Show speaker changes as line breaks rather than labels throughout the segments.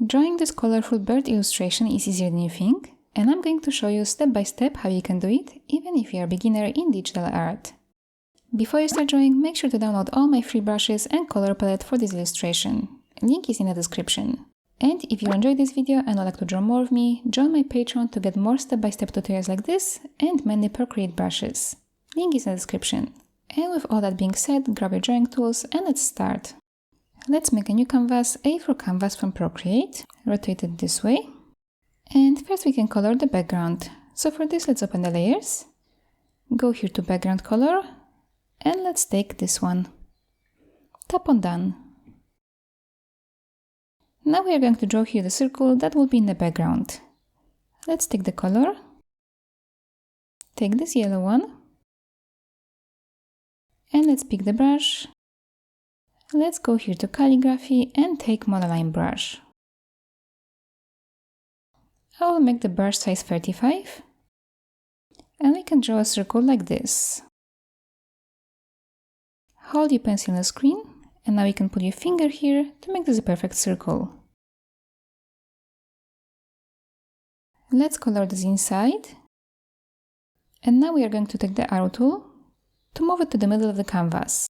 Drawing this colorful bird illustration is easier than you think, and I'm going to show you step by step how you can do it, even if you're a beginner in digital art. Before you start drawing, make sure to download all my free brushes and color palette for this illustration. Link is in the description. And if you enjoyed this video and would like to draw more of me, join my Patreon to get more step-by-step tutorials like this and many Procreate brushes. Link is in the description. And with all that being said, grab your drawing tools and let's start. Let's make a new canvas, A4 canvas from Procreate, rotate it this way. And first we can color the background. So for this, let's open the layers, go here to background color, and let's take this one. Tap on done. Now we are going to draw here the circle that will be in the background. Let's take the color, take this yellow one, and let's pick the brush. Let's go here to calligraphy and take monoline brush. I will make the brush size 35, and we can draw a circle like this. Hold your pencil on the screen, and now you can put your finger here to make this a perfect circle. Let's color this inside. And now we are going to take the arrow tool to move it to the middle of the canvas.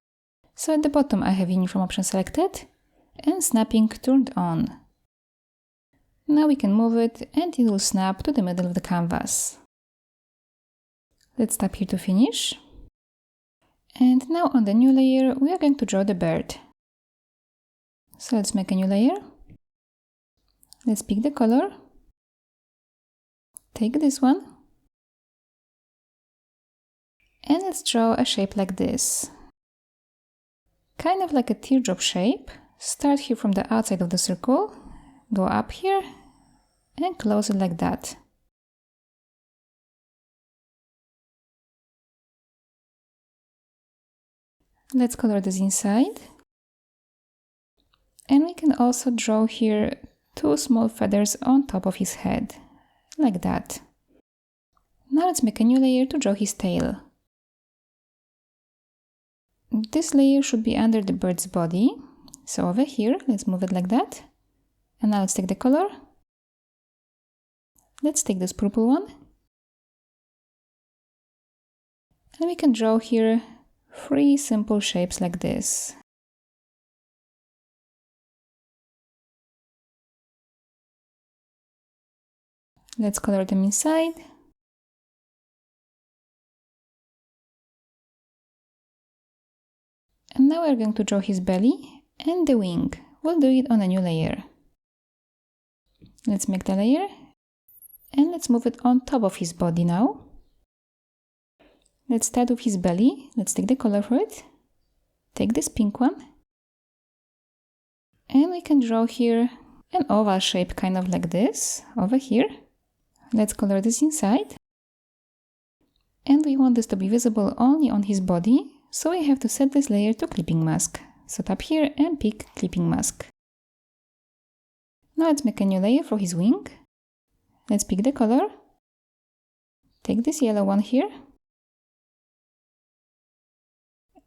So at the bottom I have uniform option selected and snapping turned on. Now we can move it and it will snap to the middle of the canvas. Let's tap here to finish. And now on the new layer we are going to draw the bird. So let's make a new layer. Let's pick the color. Take this one. And let's draw a shape like this. Kind of like a teardrop shape. Start here from the outside of the circle, go up here and close it like that. Let's color this inside. And we can also draw here two small feathers on top of his head, like that. Now let's make a new layer to draw his tail. This layer should be under the bird's body. So over here, let's move it like that. And now let's take the color. Let's take this purple one. And we can draw here three simple shapes like this. Let's color them inside. And now we're going to draw his belly and the wing. We'll do it on a new layer. Let's make the layer and let's move it on top of his body now. Let's start with his belly. Let's take the color for it. Take this pink one. And we can draw here an oval shape kind of like this over here. Let's color this inside. And we want this to be visible only on his body. So we have to set this layer to clipping mask. So tap here and pick clipping mask. Now let's make a new layer for his wing. Let's pick the color. Take this yellow one here.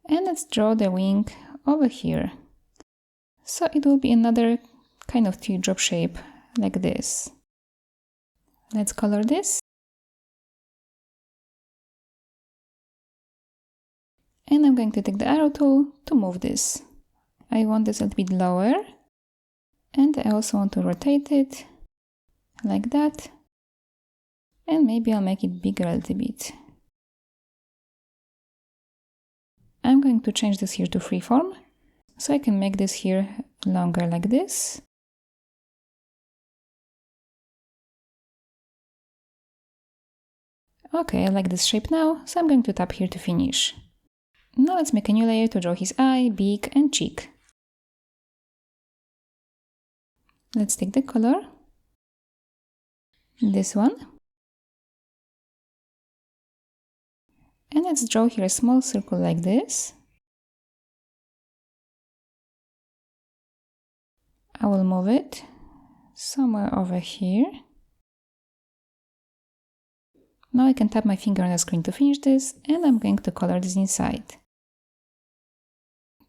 And let's draw the wing over here. So it will be another kind of teardrop shape like this. Let's color this. And I'm going to take the arrow tool to move this. I want this a little bit lower. And I also want to rotate it like that. And maybe I'll make it bigger a little bit. I'm going to change this here to freeform. So I can make this here longer like this. Okay, I like this shape now, so I'm going to tap here to finish. Now let's make a new layer to draw his eye, beak and cheek. Let's take the color, this one, and let's draw here a small circle like this. I will move it somewhere over here. Now I can tap my finger on the screen to finish this, and I'm going to color this inside.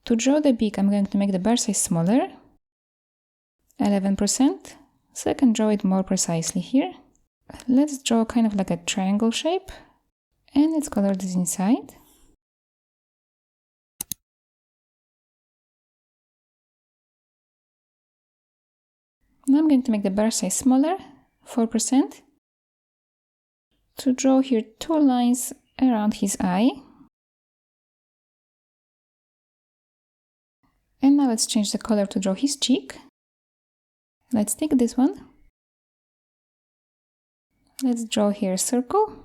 To draw the beak, I'm going to make the brush size smaller, 11%, so I can draw it more precisely here. Let's draw kind of like a triangle shape, and let's color this inside. Now I'm going to make the brush size smaller, 4%, to draw here 2 lines around his eye. And now let's change the color to draw his cheek. Let's take this one. Let's draw here a circle.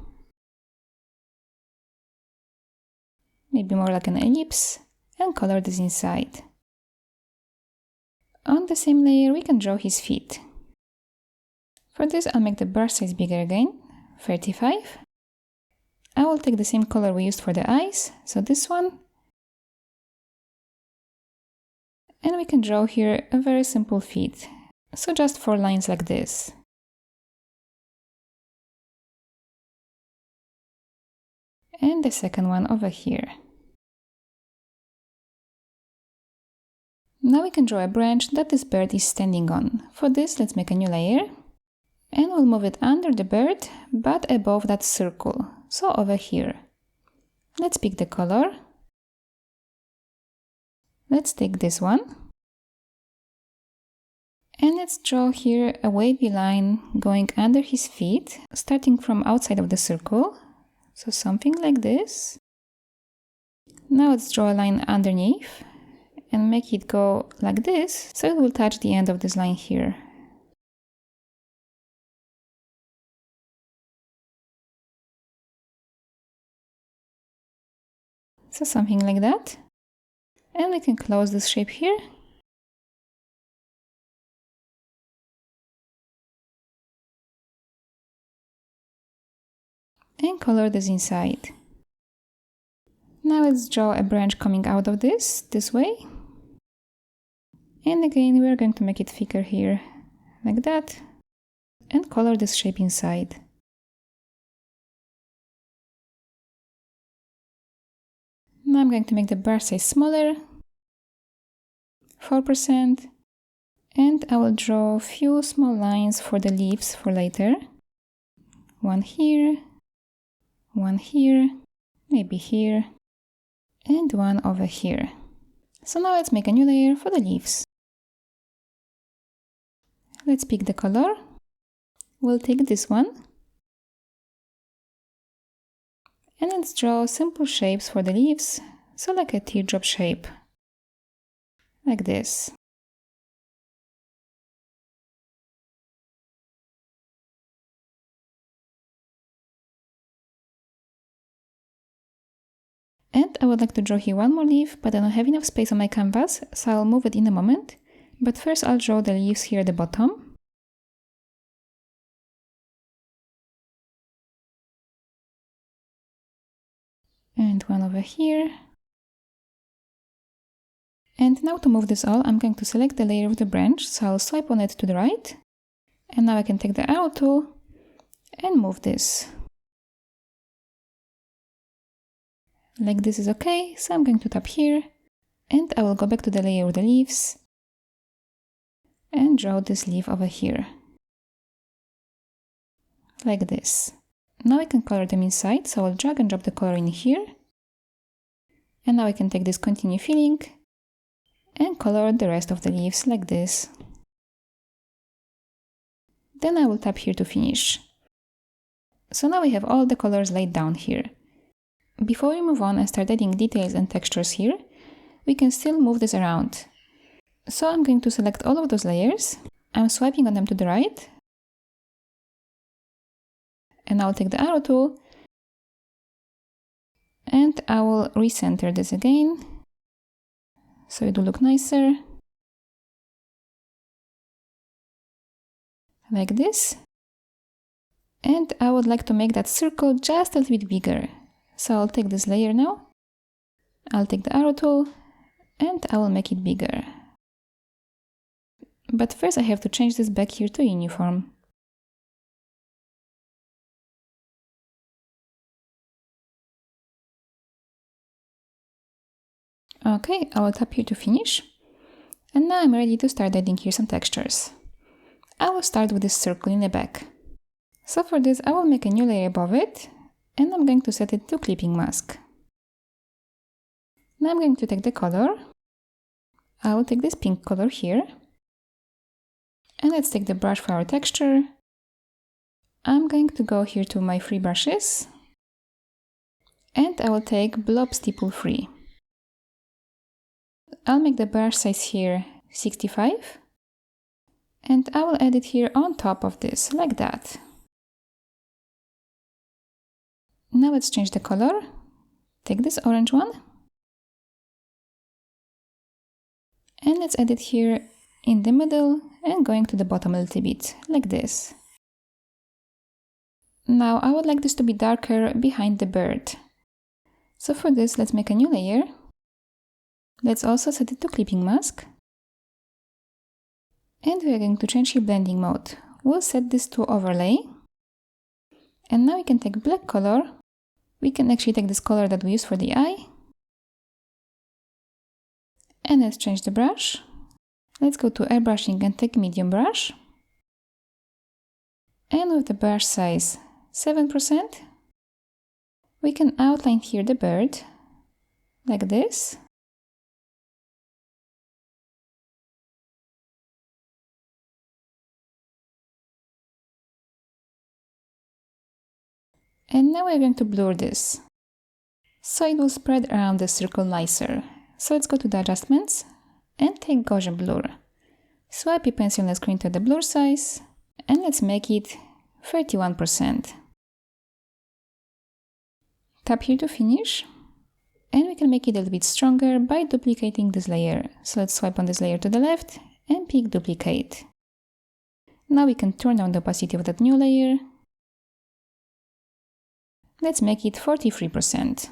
Maybe more like an ellipse, and color this inside. On the same layer, we can draw his feet. For this, I'll make the brush size bigger again, 35. I will take the same color we used for the eyes, so this one. And we can draw here a very simple feet, so just 4 lines like this. And the second one over here. Now we can draw a branch that this bird is standing on. For this, let's make a new layer. And we'll move it under the bird, but above that circle, so over here. Let's pick the color. Let's take this one. And let's draw here a wavy line going under his feet, starting from outside of the circle. So something like this. Now let's draw a line underneath and make it go like this, so it will touch the end of this line here. So something like that. And we can close this shape here. And color this inside. Now let's draw a branch coming out of this way. And again, we are going to make it thicker here, like that, and color this shape inside. Now I'm going to make the brush size smaller, 4%, and I will draw a few small lines for the leaves for later. One here, maybe here, and one over here. So now let's make a new layer for the leaves. Let's pick the color. We'll take this one. And let's draw simple shapes for the leaves, so like a teardrop shape. Like this. And I would like to draw here one more leaf, but I don't have enough space on my canvas, so I'll move it in a moment. But first I'll draw the leaves here at the bottom. And one over here. And now to move this all, I'm going to select the layer of the branch, so I'll swipe on it to the right. And now I can take the arrow tool and move this. Like this is okay, so I'm going to tap here. And I will go back to the layer of the leaves. And draw this leaf over here. Like this. Now I can color them inside, so I'll drag and drop the color in here. And now I can take this continue filling and color the rest of the leaves like this. Then I will tap here to finish. So now we have all the colors laid down here. Before we move on and start adding details and textures here, we can still move this around. So I'm going to select all of those layers. I'm swiping on them to the right. And I'll take the arrow tool. And I will recenter this again, so it will look nicer. Like this. And I would like to make that circle just a little bit bigger. So I'll take this layer now. I'll take the arrow tool and I will make it bigger. But first I have to change this back here to uniform. Okay, I will tap here to finish. And now I'm ready to start adding here some textures. I will start with this circle in the back. So for this, I will make a new layer above it, and I'm going to set it to clipping mask. Now I'm going to take the color. I will take this pink color here. And let's take the brush for our texture. I'm going to go here to my free brushes. And I will take Blob Stipple Free. I'll make the brush size here 65. And I will add it here on top of this, like that. Now let's change the color. Take this orange one. And let's add it here in the middle and going to the bottom a little bit, like this. Now I would like this to be darker behind the bird. So for this, let's make a new layer. Let's also set it to clipping mask. And we are going to change here blending mode. We'll set this to overlay. And now we can take black color. We can actually take this color that we use for the eye. And let's change the brush. Let's go to airbrushing and take medium brush. And with the brush size 7%, we can outline here the bird, like this. And now we're going to blur this, so it will spread around the circle nicer. So let's go to the adjustments and take Gaussian blur. Swipe your pencil and screen to the blur size, and let's make it 31%. Tap here to finish, and we can make it a little bit stronger by duplicating this layer. So let's swipe on this layer to the left and pick duplicate. Now we can turn down the opacity of that new layer. Let's make it 43%.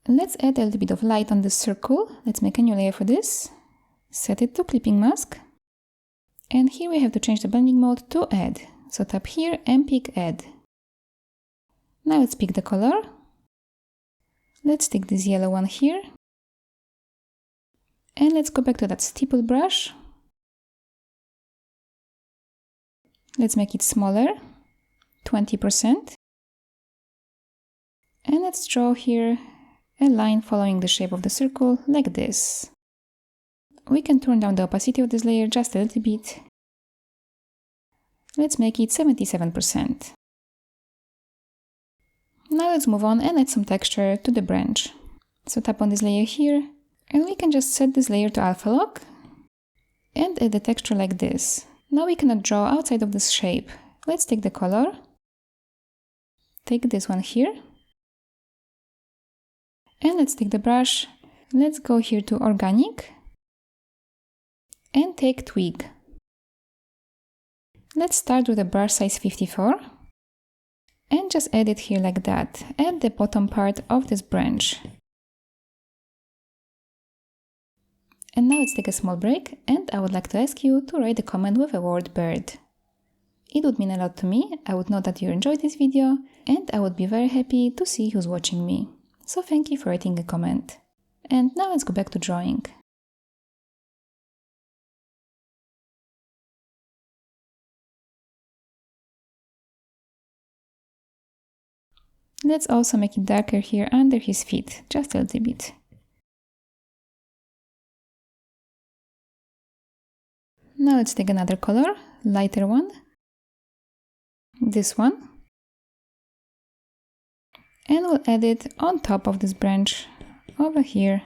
Let's add a little bit of light on this circle. Let's make a new layer for this. Set it to clipping mask. And here we have to change the blending mode to add. So tap here and pick add. Now let's pick the color. Let's take this yellow one here. And let's go back to that stipple brush. Let's make it smaller. 20%. And let's draw here a line following the shape of the circle, like this. We can turn down the opacity of this layer just a little bit. Let's make it 77%. Now let's move on and add some texture to the branch. So tap on this layer here, and we can just set this layer to alpha lock and add the texture like this. Now we cannot draw outside of this shape. Let's take the color. Take this one here. And let's take the brush. Let's go here to organic. And take twig. Let's start with a brush size 54. And just add it here like that, at the bottom part of this branch. And now let's take a small break, and I would like to ask you to write a comment with the word bird. It would mean a lot to me. I would know that you enjoyed this video, and I would be very happy to see who's watching me. So thank you for writing a comment. And now let's go back to drawing. Let's also make it darker here under his feet, just a little bit. Now let's take another color, lighter one. This one. And we'll add it on top of this branch over here.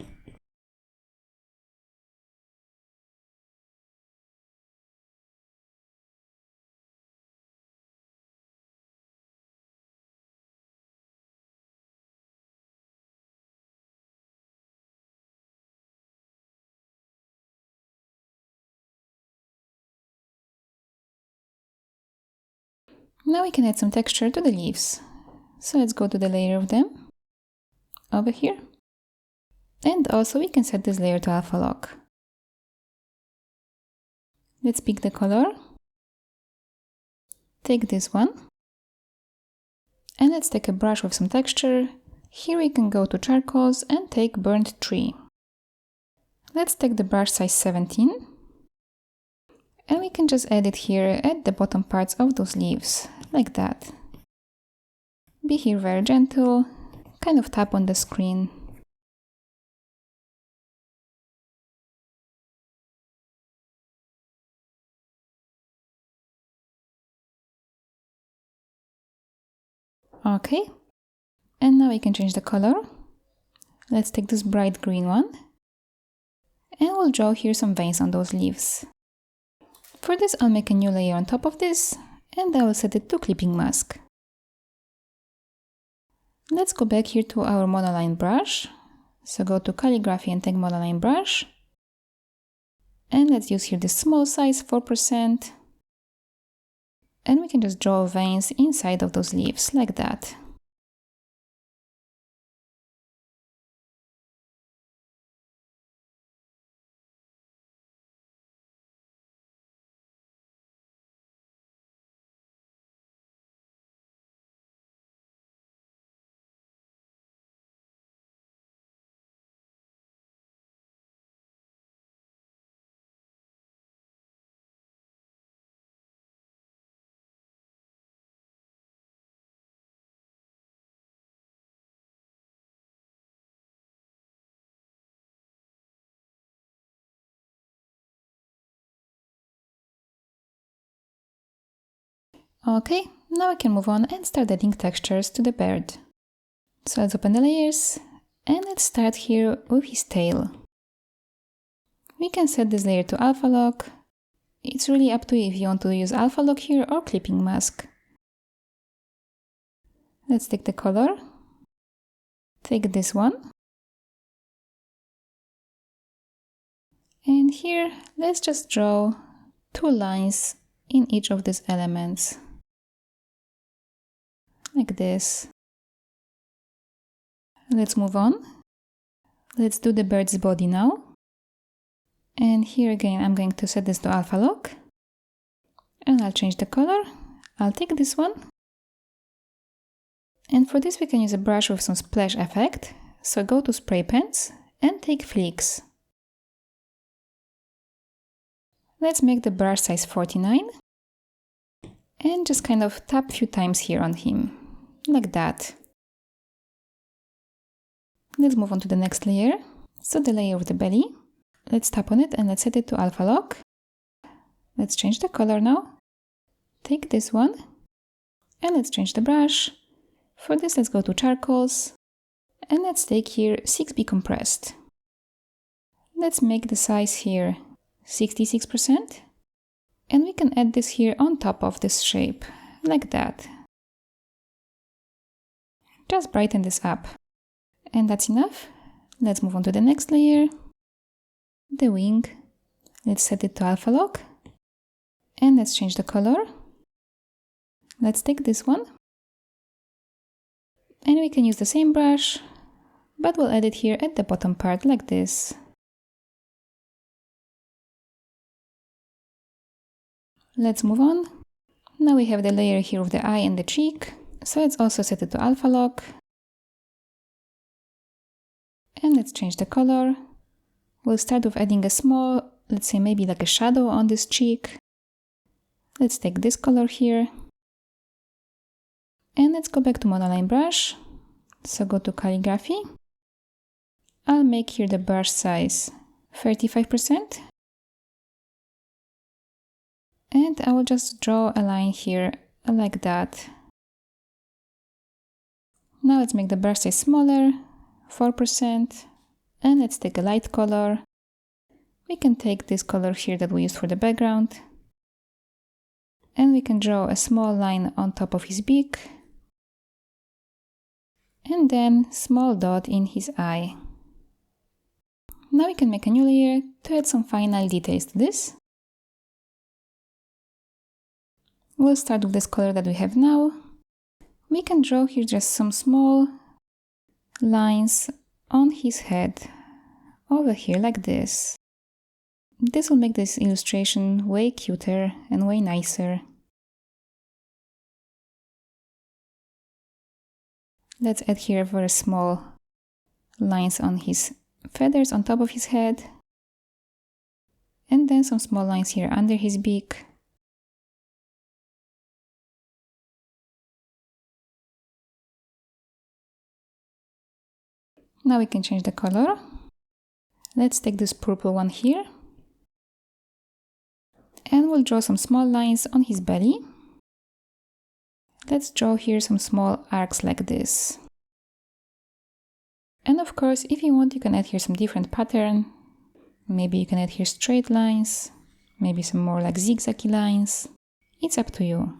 Now we can add some texture to the leaves. So let's go to the layer of them, over here. And also we can set this layer to alpha lock. Let's pick the color. Take this one. And let's take a brush with some texture. Here we can go to charcoals and take burnt tree. Let's take the brush size 17. And we can just add it here at the bottom parts of those leaves, like that. Be here very gentle, kind of tap on the screen. Okay, and now we can change the color. Let's take this bright green one, and we'll draw here some veins on those leaves. For this, I'll make a new layer on top of this, and I will set it to clipping mask. Let's go back here to our monoline brush. So go to calligraphy and take monoline brush. And let's use here this small size, 4%. And we can just draw veins inside of those leaves, like that. Okay, now I can move on and start adding textures to the bird. So let's open the layers, and let's start here with his tail. We can set this layer to alpha lock. It's really up to you if you want to use alpha lock here or clipping mask. Let's take the color, take this one, and here let's just draw 2 lines in each of these elements, like this. Let's move on. Let's do the bird's body now. And here again, I'm going to set this to alpha lock. And I'll change the color. I'll take this one. And for this, we can use a brush with some splash effect. So go to spray pens and take flicks. Let's make the brush size 49. And just kind of tap a few times here on him, like that. Let's move on to the next layer. So the layer with the belly. Let's tap on it and let's set it to alpha lock. Let's change the color now. Take this one and let's change the brush. For this, let's go to charcoals and let's take here 6B compressed. Let's make the size here 66%. And we can add this here on top of this shape, like that. Just brighten this up. And that's enough. Let's move on to the next layer. The wing. Let's set it to alpha lock. And let's change the color. Let's take this one. And we can use the same brush, but we'll add it here at the bottom part, like this. Let's move on. Now we have the layer here of the eye and the cheek. So let's also set it to alpha lock. And let's change the color. We'll start with adding a small, let's say maybe like a shadow on this cheek. Let's take this color here. And let's go back to monoline brush. So go to calligraphy. I'll make here the brush size 35%. And I will just draw a line here like that. Now let's make the brush size smaller, 4%. And let's take a light color. We can take this color here that we used for the background. And we can draw a small line on top of his beak. And then small dot in his eye. Now we can make a new layer to add some final details to this. We'll start with this color that we have now. We can draw here just some small lines on his head, over here like this. This will make this illustration way cuter and way nicer. Let's add here very small lines on his feathers on top of his head. And then some small lines here under his beak. Now we can change the color. Let's take this purple one here. And we'll draw some small lines on his belly. Let's draw here some small arcs like this. And of course, if you want, you can add here some different pattern. Maybe you can add here straight lines, maybe some more like zigzaggy lines. It's up to you.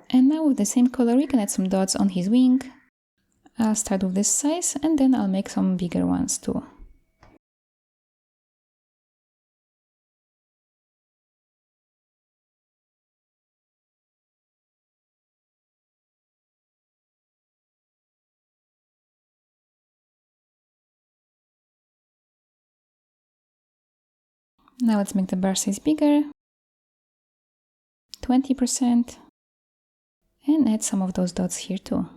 And now with the same color we can add some dots on his wing. I'll start with this size and then I'll make some bigger ones too. Now let's make the bar size bigger, 20%, and add some of those dots here too.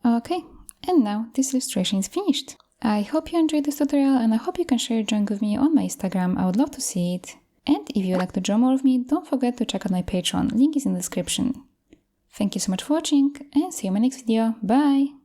Okay, and now this illustration is finished. I hope you enjoyed this tutorial and I hope you can share your drawing with me on my Instagram. I would love to see it. And if you would like to draw more of me, don't forget to check out my Patreon, link is in the description. Thank you so much for watching and see you in my next video. Bye!